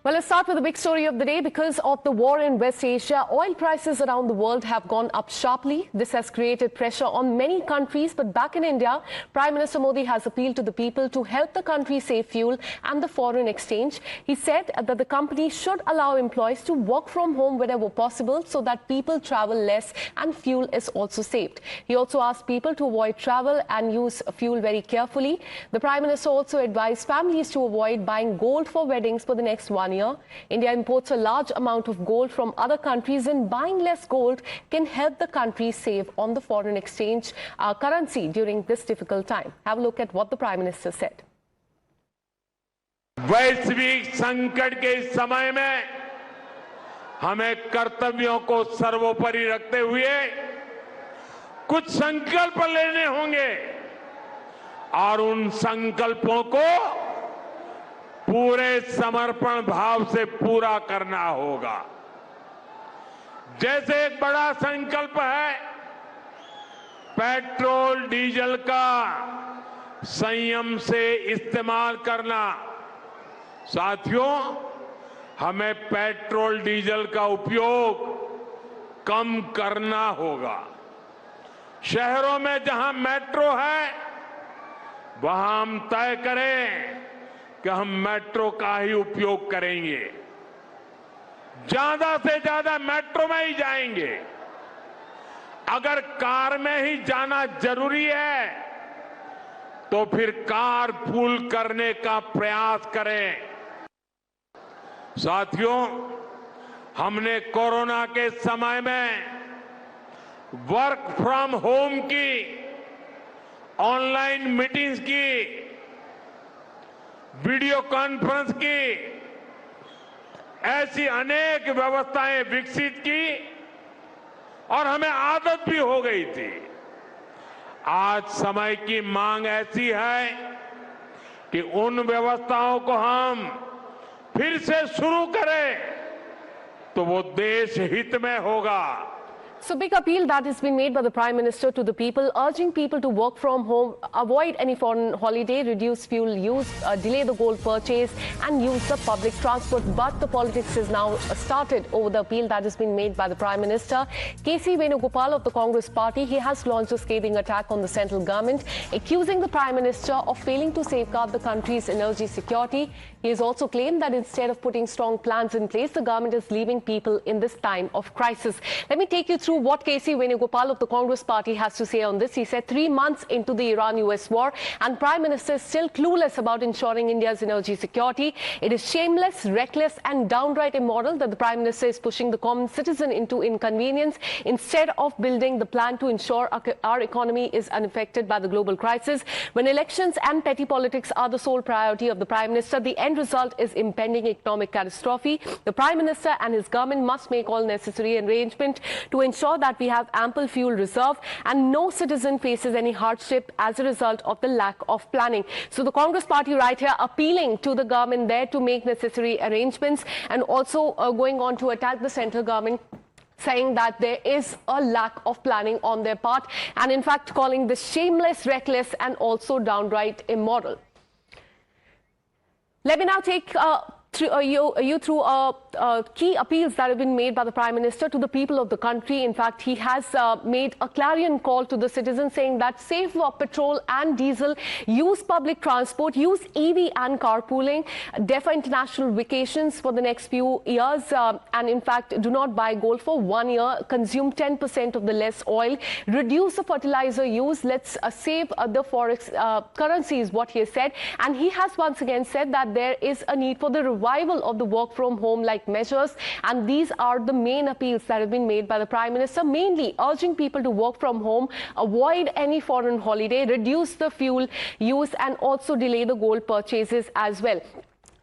Well, let's start with the big story of the day. Because of the war in West Asia, oil prices around the world have gone up sharply. This has created pressure on many countries. But back in India, Prime Minister Modi has appealed to the people to help the country save fuel and the foreign exchange. He said that the company should allow employees to work from home whenever possible so that people travel less and fuel is also saved. He also asked people to avoid travel and use fuel very carefully. The Prime Minister also advised families to avoid buying gold for weddings for the next 1 year. India imports a large amount of gold from other countries, and buying less gold can help the country save on the foreign exchange currency during this difficult time. Have a look at what the Prime Minister said. वैश्विक संकट के इस समय में हमें कर्तव्यों को सर्वोपरि रखते हुए कुछ संकल्प लेने होंगे और उन संकल्पों को पूरे समर्पण भाव से पूरा करना होगा। जैसे एक बड़ा संकल्प है पेट्रोल डीजल का संयम से इस्तेमाल करना। साथियों, हमें पेट्रोल डीजल का उपयोग कम करना होगा। शहरों में जहां मेट्रो है वहां हम तय करें कि हम मेट्रो का ही उपयोग करेंगे, ज्यादा से ज्यादा मेट्रो में ही जाएंगे। अगर कार में ही जाना जरूरी है तो फिर कार पूल करने का प्रयास करें। साथियों, हमने कोरोना के समय में वर्क फ्रॉम होम की, ऑनलाइन मीटिंग्स की, वीडियो कॉन्फ्रेंस की, ऐसी अनेक व्यवस्थाएं विकसित की और हमें आदत भी हो गई थी। आज समय की मांग ऐसी है कि उन व्यवस्थाओं को हम फिर से शुरू करें तो वो देश हित में होगा। So, big appeal that has been made by the Prime Minister to the people, urging people to work from home, avoid any foreign holiday, reduce fuel use, delay the gold purchase and use the public transport. But the politics is now started over the appeal that has been made by the Prime Minister. KC Venugopal of the Congress Party, he has launched a scathing attack on the central government, accusing the Prime Minister of failing to safeguard the country's energy security. He has also claimed that instead of putting strong plans in place, the government is leaving people in this time of crisis. Let me take you through what KC Venugopal of the Congress Party has to say on this. He said 3 months into the Iran-US war and Prime Minister is still clueless about ensuring India's energy security. It is shameless, reckless and downright immoral that the Prime Minister is pushing the common citizen into inconvenience instead of building the plan to ensure our economy is unaffected by the global crisis. When elections and petty politics are the sole priority of the Prime Minister, the end result is impending economic catastrophe. The Prime Minister and his government must make all necessary arrangements to ensure that we have ample fuel reserve and no citizen faces any hardship as a result of the lack of planning. So the Congress Party right here appealing to the government there to make necessary arrangements and also going on to attack the central government, saying that there is a lack of planning on their part and in fact calling this shameless, reckless and also downright immoral. Let me now take you through key appeals that have been made by the Prime Minister to the people of the country. In fact, he has made a clarion call to the citizens saying that save petrol and diesel, use public transport, use EV and carpooling, defer international vacations for the next few years and in fact do not buy gold for 1 year, consume 10% of the less oil, reduce the fertilizer use, let's save the forex currency is what he has said. And he has once again said that there is a need for the revival of the work from home like measures, and these are the main appeals that have been made by the Prime Minister, mainly urging people to work from home, avoid any foreign holiday, reduce the fuel use and also delay the gold purchases as well.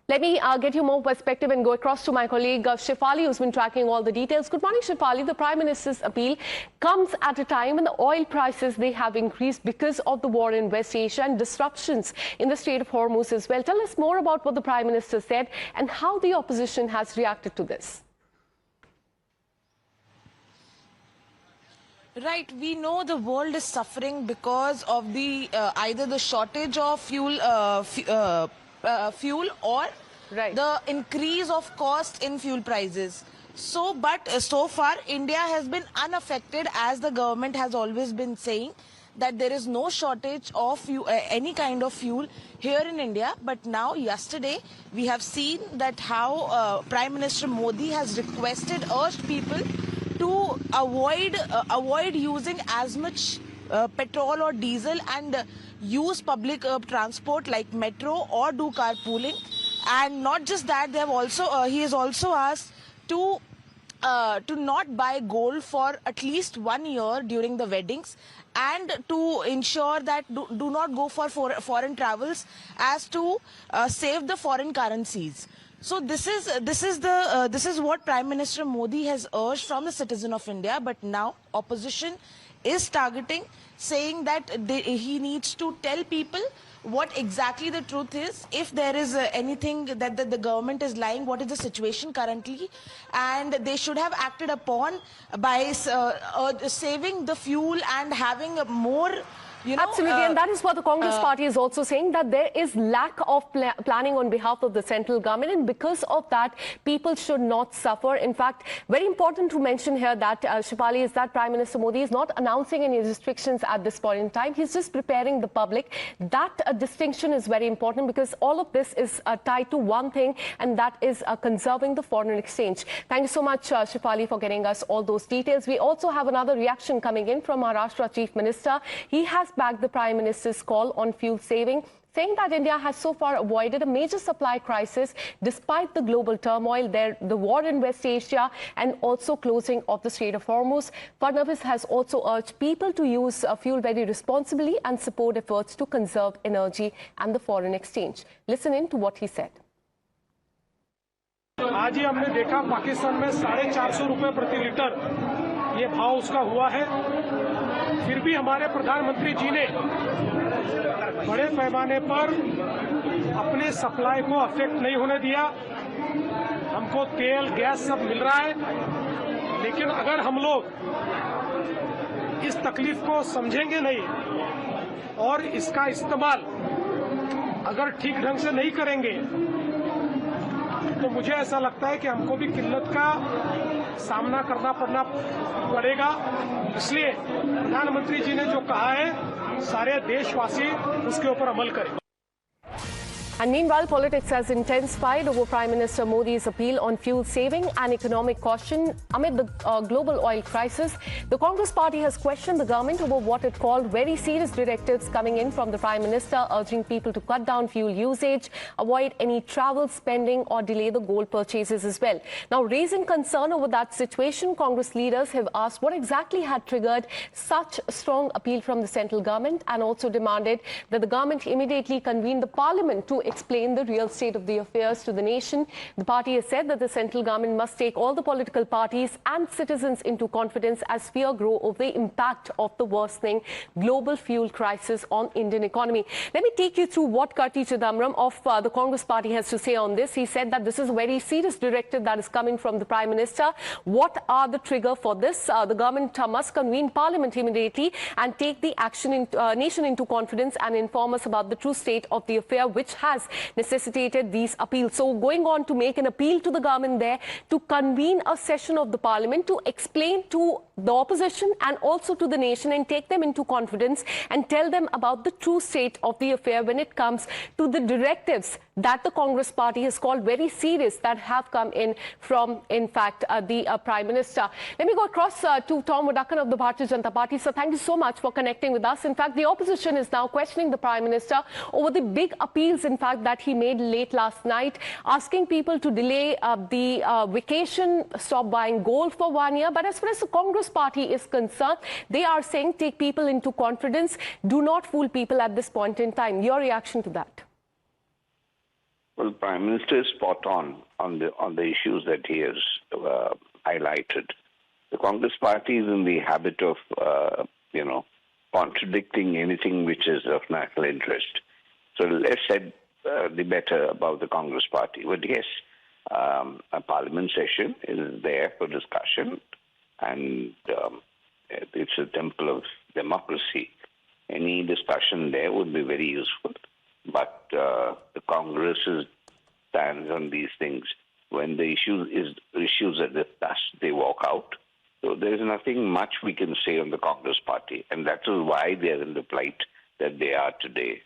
Let me get you more perspective and go across to my colleague Shefali, who's been tracking all the details. Good morning, Shefali. The Prime Minister's appeal comes at a time when the oil prices, they have increased because of the war in West Asia and disruptions in the Strait of Hormuz as well. Tell us more about what the Prime Minister said and how the opposition has reacted to this. Right, we know the world is suffering because of the either the shortage of fuel or the increase of cost in fuel prices. So, but so far, India has been unaffected, as the government has always been saying that there is no shortage of any kind of fuel here in India. But now, yesterday, we have seen that how Prime Minister Modi has urged people to avoid using as much petrol or diesel and use public transport like metro or do carpooling. And not just that, they have also he has also asked to not buy gold for at least 1 year during the weddings, and to ensure that do not go for foreign travels, as to save the foreign currencies. So this is what Prime Minister Modi has urged from the citizen of India. But now opposition is targeting, saying that he needs to tell people what exactly the truth is. If there is anything that the government is lying, what is the situation currently, and they should have acted upon by saving the fuel and having more. Absolutely, and that is what the Congress party is also saying, that there is lack of planning on behalf of the central government, and because of that, people should not suffer. In fact, very important to mention here that, Shefali, is that Prime Minister Modi is not announcing any restrictions at this point in time. He's just preparing the public. That distinction is very important, because all of this is tied to one thing, and that is conserving the foreign exchange. Thank you so much, Shefali, for getting us all those details. We also have another reaction coming in from Maharashtra Chief Minister. He has backed the Prime Minister's call on fuel saving, saying that India has so far avoided a major supply crisis despite the global turmoil, the war in West Asia, and also closing of the Strait of Hormuz. Fadnavis has also urged people to use fuel very responsibly and support efforts to conserve energy and the foreign exchange. Listen in to what he said. आज ही हमने देखा पाकिस्तान में 450 रुपए प्रति litre ये भाव उसका हुआ है। फिर भी हमारे प्रधानमंत्री जी ने बड़े पैमाने पर अपने सप्लाई को अफेक्ट नहीं होने दिया। हमको तेल गैस सब मिल रहा है, लेकिन अगर हम लोग इस तकलीफ को समझेंगे नहीं और इसका इस्तेमाल अगर ठीक ढंग से नहीं करेंगे, तो मुझे ऐसा लगता है कि हमको भी किल्लत का सामना करना पड़ेगा। इसलिए प्रधानमंत्री जी ने जो कहा है, सारे देशवासी उसके ऊपर अमल करें। And meanwhile, politics has intensified over Prime Minister Modi's appeal on fuel saving and economic caution amid the global oil crisis. The Congress party has questioned the government over what it called very serious directives coming in from the Prime Minister, urging people to cut down fuel usage, avoid any travel spending, or delay the gold purchases as well. Now, raising concern over that situation, Congress leaders have asked what exactly had triggered such a strong appeal from the central government, and also demanded that the government immediately convene the parliament to explain the real state of the affairs to the nation. The party has said that the central government must take all the political parties and citizens into confidence as fear grows over the impact of the worsening global fuel crisis on Indian economy. Let me take you through what Karti Chidambaram of the Congress party has to say on this. He said that this is a very serious directive that is coming from the Prime Minister. What are the trigger for this? The government must convene parliament immediately and take the nation into confidence and inform us about the true state of the affair, which has necessitated these appeals. So going on to make an appeal to the government there to convene a session of the parliament to explain to the opposition and also to the nation and take them into confidence and tell them about the true state of the affair when it comes to the directives that the Congress party has called very serious that have come in from, in fact, the Prime Minister. Let me go across to Tom Wadakan of the Bharatiya Janata Party. So thank you so much for connecting with us. In fact, the opposition is now questioning the Prime Minister over the big appeals, in fact, that he made late last night, asking people to delay the vacation, stop buying gold for 1 year. But as far as the Congress party is concerned, they are saying take people into confidence, do not fool people at this point in time. Your reaction to that? Well, Prime Minister is spot on the issues that he has highlighted. The Congress party is in the habit of, contradicting anything which is of national interest. So less said, the better about the Congress party. But yes, a parliament session is there for discussion, and it's a temple of democracy. Any discussion there would be very useful. But the Congress's stands on these things. When the issues are discussed, they walk out. So there is nothing much we can say on the Congress party, and that is why they are in the plight that they are today.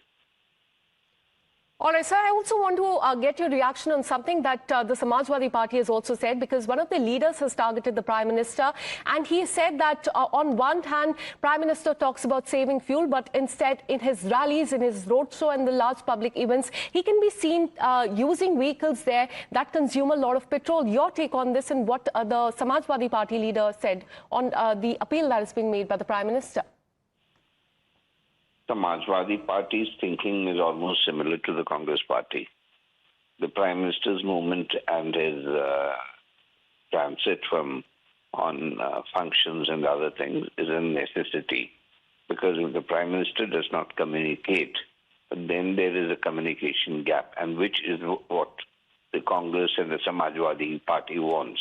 All right, sir, I also want to get your reaction on something that the Samajwadi Party has also said, because one of the leaders has targeted the Prime Minister, and he said that on one hand, Prime Minister talks about saving fuel, but instead in his rallies, in his roadshow and the large public events, he can be seen using vehicles there that consume a lot of petrol. Your take on this and what the Samajwadi Party leader said on the appeal that is being made by the Prime Minister? The Samajwadi Party's thinking is almost similar to the Congress Party. The Prime Minister's movement and his transit on functions and other things is a necessity, because if the Prime Minister does not communicate, then there is a communication gap, and which is what the Congress and the Samajwadi Party wants.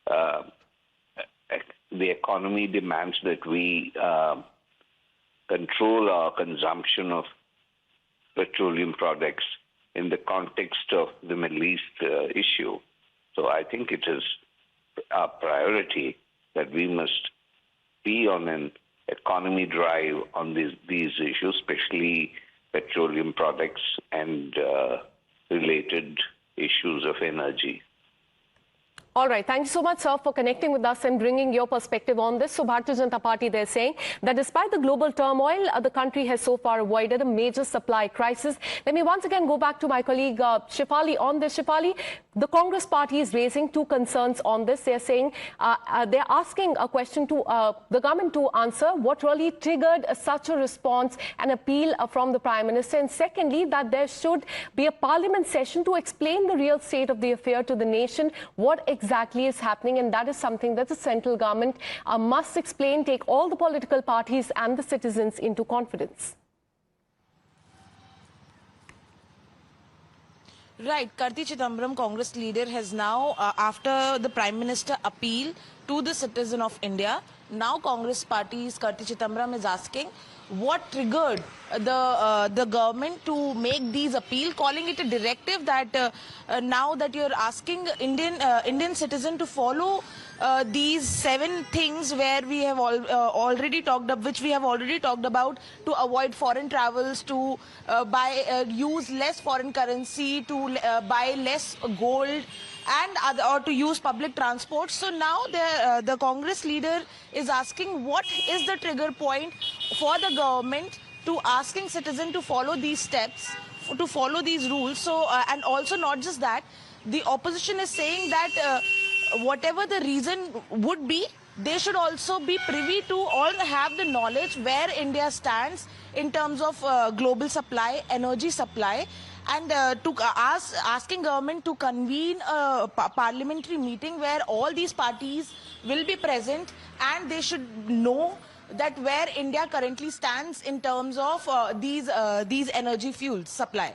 The economy demands that we control our consumption of petroleum products in the context of the Middle East issue. So I think it is our priority that we must be on an economy drive on these issues, especially petroleum products and related issues of energy. All right. Thank you so much, sir, for connecting with us and bringing your perspective on this. So, Bharatiya Janata Party, they're saying that despite the global turmoil, the country has so far avoided a major supply crisis. Let me once again go back to my colleague Shefali on this. Shefali, the Congress Party is raising two concerns on this. They're saying they're asking a question to the government to answer what really triggered such a response, an appeal from the Prime Minister. And secondly, that there should be a parliament session to explain the real state of the affair to the nation, what exactly is happening, and that is something that the central government must explain, take all the political parties and the citizens into confidence. Right, Karti Chidambaram, Congress leader, has now, after the Prime Minister appeal to the citizen of India, now Congress party's Karti Chidambaram is asking what triggered the government to make these appeal, calling it a directive that now that you're asking Indian citizen to follow these 7 things where we have already talked about, which we have already talked about, to avoid foreign travels, to use less foreign currency, to buy less gold, and or to use public transport. So now the Congress leader is asking what is the trigger point for the government to asking citizens to follow these steps, to follow these rules. So and also not just that, the opposition is saying that whatever the reason would be, they should also be privy to or have the knowledge where India stands in terms of global supply, energy supply, and asking government to convene a parliamentary meeting where all these parties will be present, and they should know that where India currently stands in terms of these energy fuels supply.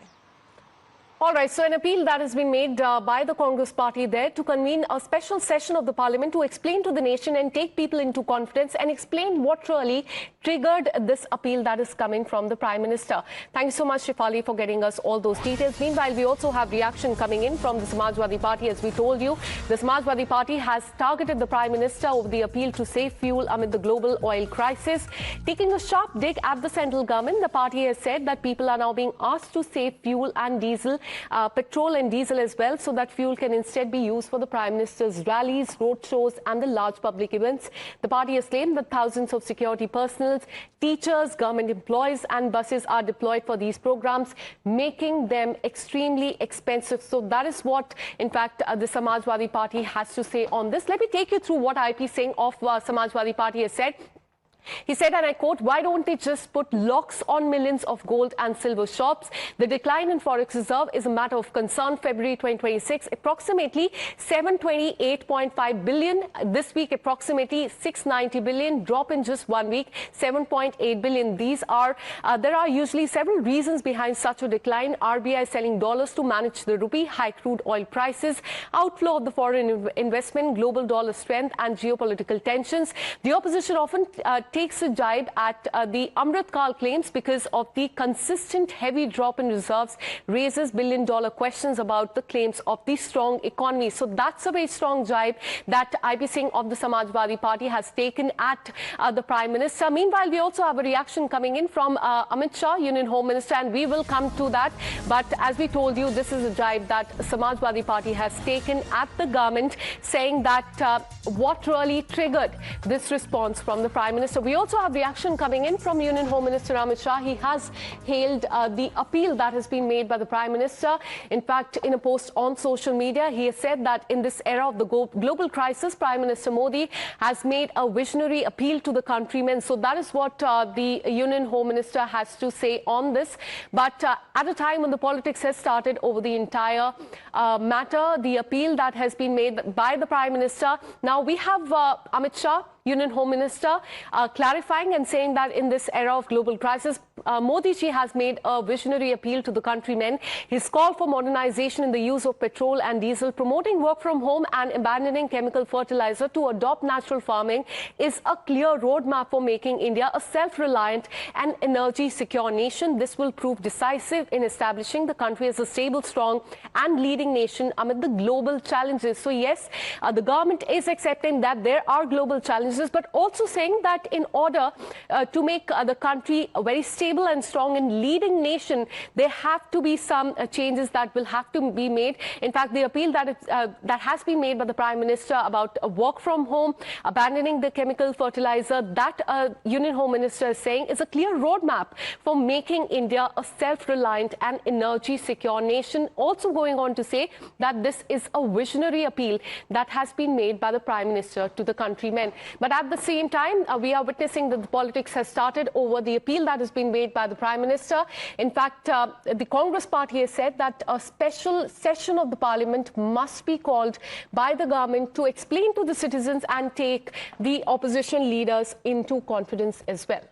All right, so an appeal that has been made by the Congress Party there to convene a special session of the Parliament to explain to the nation and take people into confidence and explain what really triggered this appeal that is coming from the Prime Minister. Thank you so much, Shefali, for getting us all those details. Meanwhile, we also have reaction coming in from the Samajwadi Party. As we told you, the Samajwadi Party has targeted the Prime Minister over the appeal to save fuel amid the global oil crisis. Taking a sharp dig at the central government, the party has said that people are now being asked to save fuel and diesel, petrol and diesel as well, so that fuel can instead be used for the Prime Minister's rallies, road shows and the large public events. The party has claimed that thousands of security personnel, teachers, government employees and buses are deployed for these programs, making them extremely expensive. So that is what, in fact, the Samajwadi Party has to say on this. Let me take you through what IP Singh of Samajwadi Party has said. He said, and I quote, "Why don't they just put locks on millions of gold and silver shops? The decline in forex reserve is a matter of concern." February 2026, approximately 728.5 billion. This week, approximately 690 billion. Drop in just 1 week, 7.8 billion. These are, there are usually several reasons behind such a decline. RBI selling dollars to manage the rupee, high crude oil prices, outflow of the foreign investment, global dollar strength and geopolitical tensions. The opposition often takes a jibe at the Amrutparv claims because of the consistent heavy drop in reserves, raises billion-dollar questions about the claims of the strong economy. So that's a very strong jibe that IB Singh of the Samajwadi party has taken at the Prime Minister. Meanwhile, we also have a reaction coming in from Amit Shah, Union Home Minister, and we will come to that. But as we told you, this is a jibe that Samajwadi party has taken at the government, saying that what really triggered this response from the Prime Minister. We also have reaction coming in from Union Home Minister Amit Shah. He has hailed the appeal that has been made by the Prime Minister. In fact, in a post on social media, he has said that in this era of the global crisis, Prime Minister Modi has made a visionary appeal to the countrymen. So that is what the Union Home Minister has to say on this. But at a time when the politics has started over the entire matter, the appeal that has been made by the Prime Minister. Now we have Amit Shah, Union Home Minister, clarifying and saying that in this era of global crisis, Modi ji has made a visionary appeal to the countrymen. His call for modernization in the use of petrol and diesel, promoting work from home and abandoning chemical fertilizer to adopt natural farming is a clear roadmap for making India a self-reliant and energy-secure nation. This will prove decisive in establishing the country as a stable, strong and leading nation amid the global challenges. So yes, the government is accepting that there are global challenges, but also saying that in order to make the country a very stable and strong and leading nation, there have to be some changes that will have to be made. In fact, the appeal that has been made by the Prime Minister about work from home, abandoning the chemical fertilizer, that Union Home Minister is saying is a clear roadmap for making India a self-reliant and energy-secure nation. Also going on to say that this is a visionary appeal that has been made by the Prime Minister to the countrymen. But at the same time, we are witnessing that the politics has started over the appeal that has been made by the Prime Minister. In fact, the Congress party has said that a special session of the Parliament must be called by the government to explain to the citizens and take the opposition leaders into confidence as well.